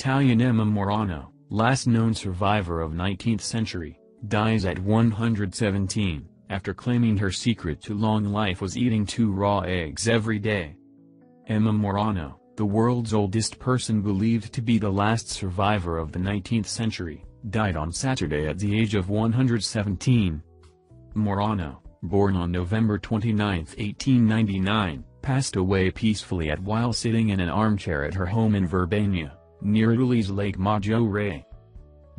Italian Emma Morano, last known survivor of 19th century, dies at 117, after claiming her secret to long life was eating 2 raw eggs every day. Emma Morano, the world's oldest person believed to be the last survivor of the 19th century, died on Saturday at the age of 117. Morano, born on November 29, 1899, passed away peacefully while sitting in an armchair at her home in Verbania, near Italy's Lake Maggiore.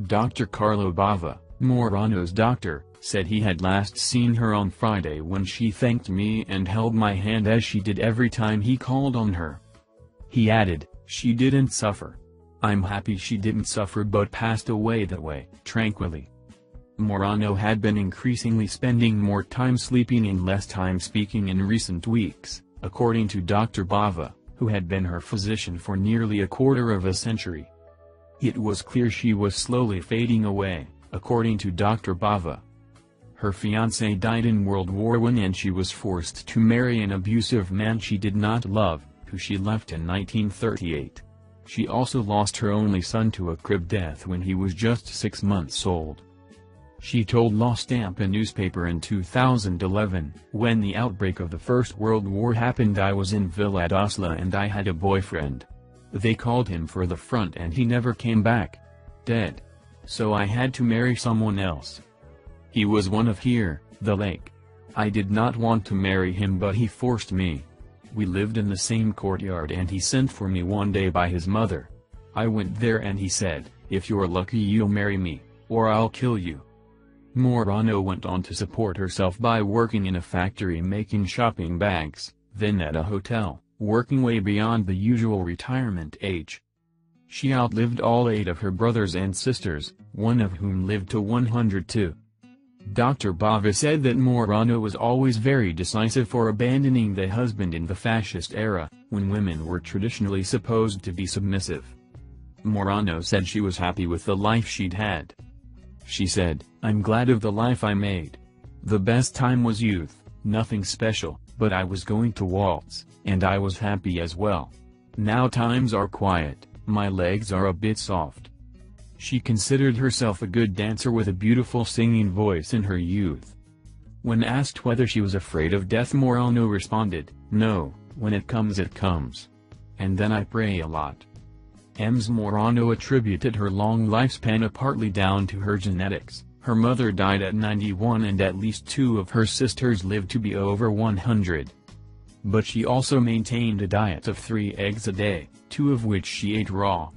Dr. Carlo Bava, Morano's doctor, said he had last seen her on Friday when she thanked me and held my hand as she did every time he called on her. He added, "She didn't suffer. I'm happy she didn't suffer but passed away that way, tranquilly." Morano had been increasingly spending more time sleeping and less time speaking in recent weeks, according to Dr. Bava, who had been her physician for nearly a quarter of a century. It was clear she was slowly fading away, according to Dr. Bava. Her fiancé died in World War I and she was forced to marry an abusive man she did not love, who she left in 1938. She also lost her only son to a crib death when he was just 6 months old. She told La Stampa newspaper in 2011, "When the outbreak of the First World War happened I was in Villa d'Osla and I had a boyfriend. They called him for the front and he never came back. Dead. So I had to marry someone else. He was one of here, the lake. I did not want to marry him but he forced me. We lived in the same courtyard and he sent for me one day by his mother. I went there and he said, 'If you're lucky you'll marry me, or I'll kill you.'" Morano went on to support herself by working in a factory making shopping bags, then at a hotel, working way beyond the usual retirement age. She outlived all 8 of her brothers and sisters, one of whom lived to 102. Dr. Bava said that Morano was always very decisive for abandoning the husband in the fascist era, when women were traditionally supposed to be submissive. Morano said she was happy with the life she'd had. She said, "I'm glad of the life I made. The best time was youth, nothing special, but I was going to waltz, and I was happy as well. Now times are quiet, my legs are a bit soft." She considered herself a good dancer with a beautiful singing voice in her youth. When asked whether she was afraid of death, Morano responded, "No, when it comes it comes. And then I pray a lot." Ms. Morano attributed her long lifespan partly down to her genetics. Her mother died at 91 and at least 2 of her sisters lived to be over 100. But she also maintained a diet of 3 eggs a day, 2 of which she ate raw.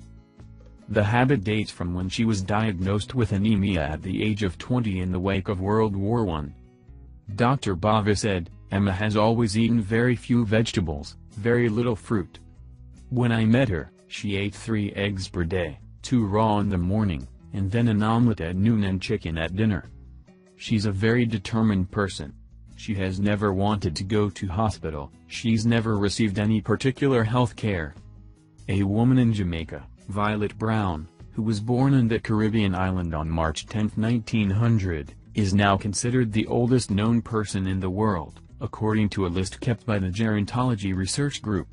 The habit dates from when she was diagnosed with anemia at the age of 20 in the wake of World War I. Dr. Bava said, "Emma has always eaten very few vegetables, very little fruit. When I met her, she ate 3 eggs per day, 2 raw in the morning, and then an omelette at noon and chicken at dinner. She's a very determined person. She has never wanted to go to hospital, she's never received any particular health care." A woman in Jamaica, Violet Brown, who was born in the Caribbean island on March 10, 1900, is now considered the oldest known person in the world, according to a list kept by the Gerontology Research Group.